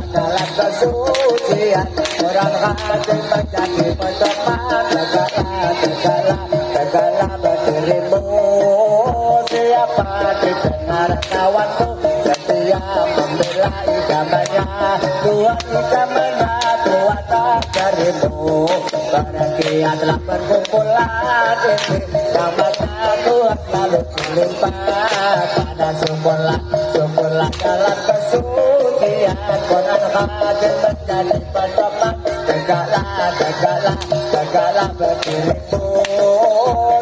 dalam kesucian orang hati menjadi pedoman segala berdirimu. Siapa didengar kawanmu setia membela idamannya, Tuhan idamannya Tuhan tak darimu. Bahagialah perkumpulan ini, rahmatnya Tuhan lalu dilimpah pada syukurlah dalam kesucian orang hati menjadi pedoman segala berdirimu.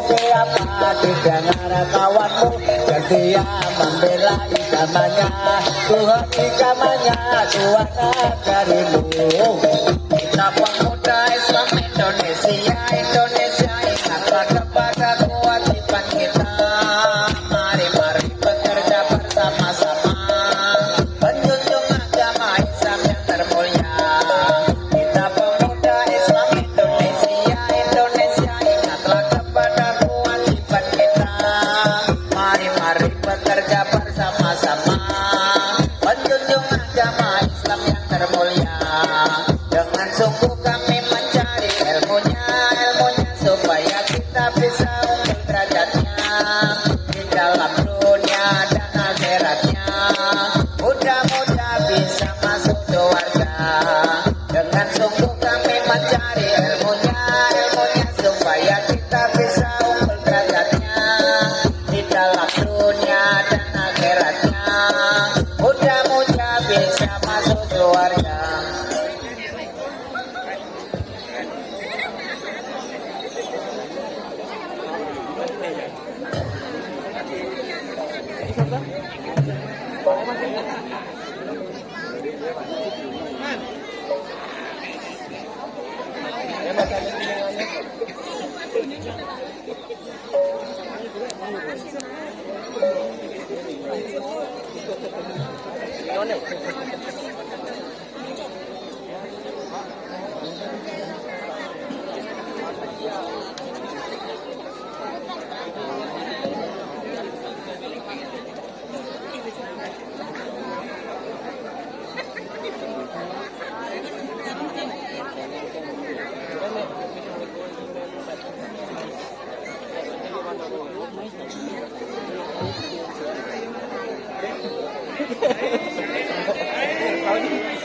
Siapa didengar kawanmu setia membela idamannya, Tuhan idamannya Tuhan darimu. Kita pemuda Islam Indonesia ingatlah kepada kewajiban kita. Mari bekerja bersama-sama menjunjung agama Islam yang termulia. Kita pemuda Islam Indonesia ingatlah kepada kewajiban kita. Mari bekerja bersama-sama menjunjung agama Islam yang termulia. Dengan sungguh kami mencari ilmunya supaya kita bisa unggul derajatnya di dalam dunia dan akhiratnya. Mudah-mudah bisa masuk surga. Dengan sungguh kami mencari ilmunya supaya kita bisa unggul derajatnya di dalam dunia dan akhiratnya. Mudah-mudah bisa masuk surga.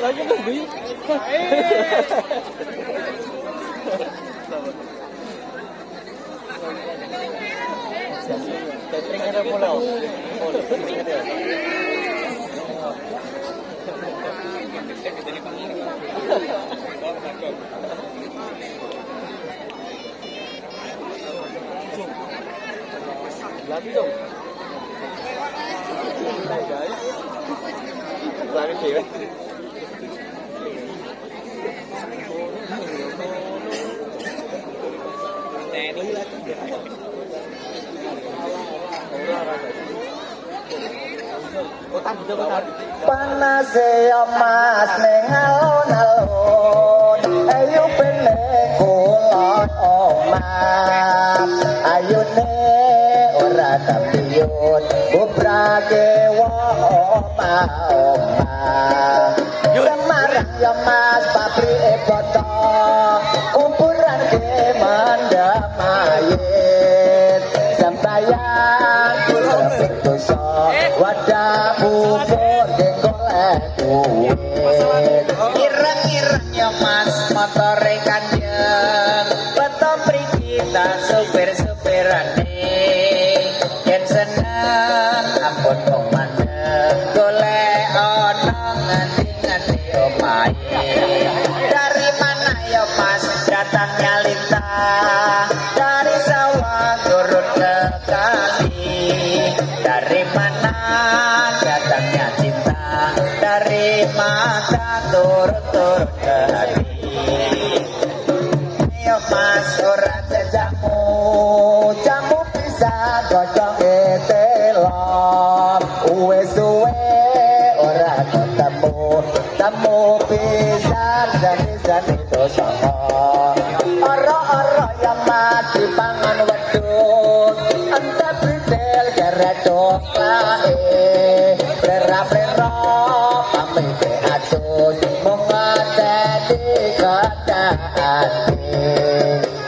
Lagi lebih. Catering ada pulau. Lagi dong. Lagi sih. Panas ya mas ning alon-alon ayo pene kulon omah ayune ora kapiyut bubrake omah Semarang ya mas pabrike boto kuburan ke mandamayin sembayang kula berdosa wadah bubur golek duit ireng-ireng ya mas motore kanjeng beto mriki tak supir-supirane yen seneng ampun kok mandeg golek ana nganti-nganti omahe dari mana ya mas datangnya lita dari sawah turun ke kali dari mana datangnya cinta dari mata turun ke hati ayo mas ora jamu jamu bisa godhong telok wis suwe ora ketemu temu pisan jane dosa ora ya mati pangan wedhus anta bidel geredok lae prera-prera pamite atus mung ngateni kadhaane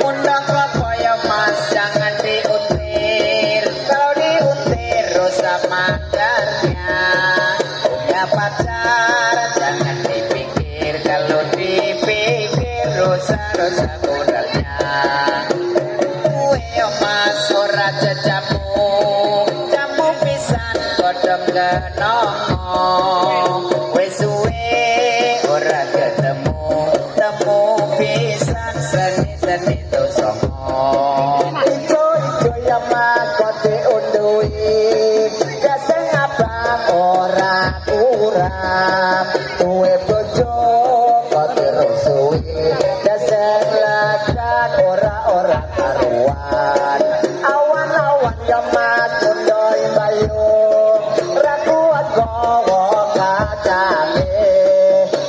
undang apa ya mas jangan diutir kalau diutir rusak mandarnya punya pacar jangan dipikir kalau dipikir rusak modalnya ya mas ora jamu jamu pisan godhong kenong wis suwe ora ketemu temu pisan seni dosa ijo ya mas kote undui daseng abang ora kurang tuwe bojo kote rusuhi daseng lakan ora karuan awan-awan ya mas kondoi bayu rakuat gowo kacame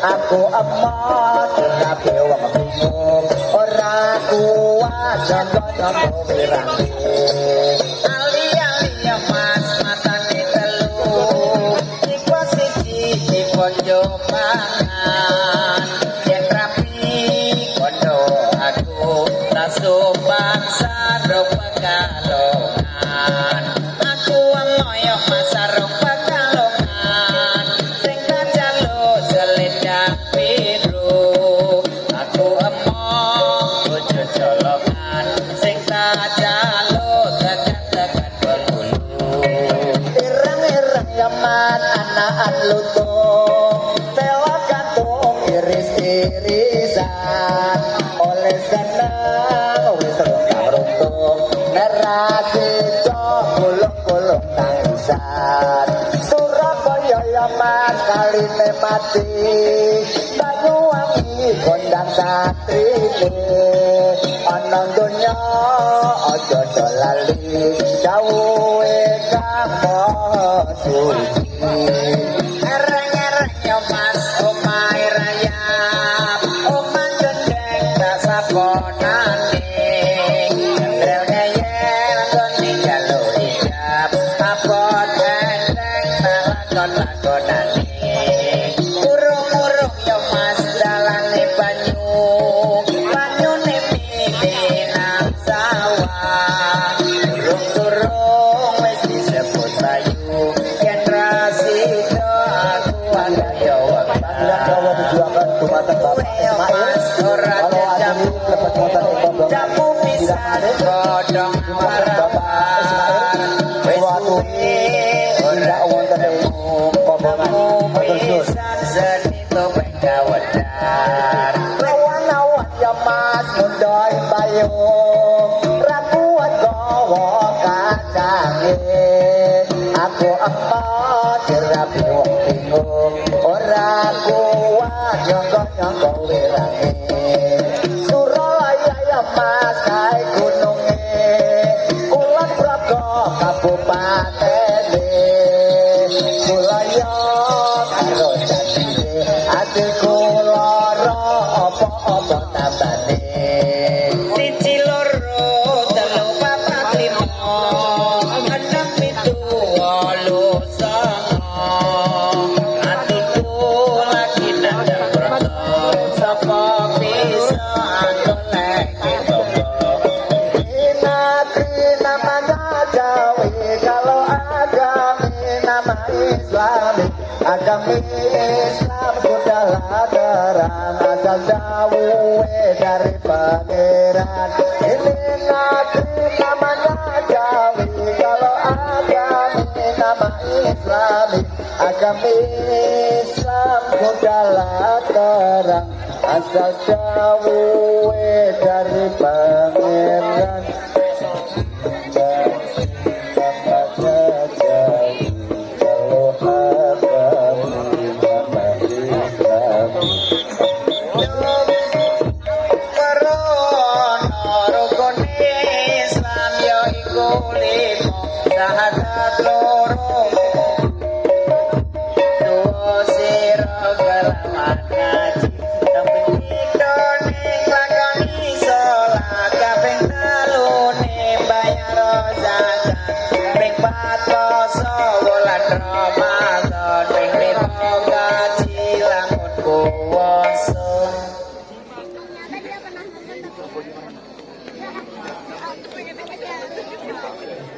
aku emot kabeh wong bingung ora kuat jondo-jondo pirangi ali-ali ya mas matane telu iku siji diponjo mangan yen rapi kondo aku langsung bangsa pekalongan aku amoyo masarung pekalongan sing kajalo selendang biru aku emoh bojo jolongan sing kajalo tekan-tekan berbulu ireng-ireng ya mas anak lutung tewa gantung iris-irisan oleh seneng wis runtung nerasi gulung-gulung tangisan Surabaya ya mas kaline mati Banyuwangi kondang satrine ana donya aja lali dawuhe Kang Maha Suci ereng-ereng ya mas omahe rayap omah gendeng tak saponane urung-urung ya mas dalane banyune pilih nang sawah urung-urung wis disebut payung ra kuat gawa kacange aku emot dirapi wong bingung ora kuat nyongko wirange Suralaya ya mas kae gununge kulon praga kabupatene Suralaya karo jatine atiku lara apa-apa tambane siji loro telu papat lima enam pitu wolu songo atiku lagi nandang broto sapa bisa golek Inatri namanya Jawi kalau agami nama Islami agami Islam sudahlah terang asal jauh dari pangeran ini negeri namanya Jawi kalau agami nama Islami agami Islam sudahlah terang asal jauh dari pangeran Sahadat loro duo sira kelawan ngaji tapi done lakoni salat kaping telune bayar zakat ping 4 poso wulan Ramadan ping 5 gaji lamun puasa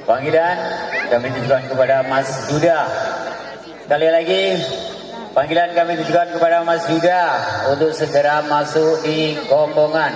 Panggilan kami tujukan kepada Mas Yuda. Sekali lagi panggilan kami tujukan kepada Mas Yuda untuk segera masuk di rombongan.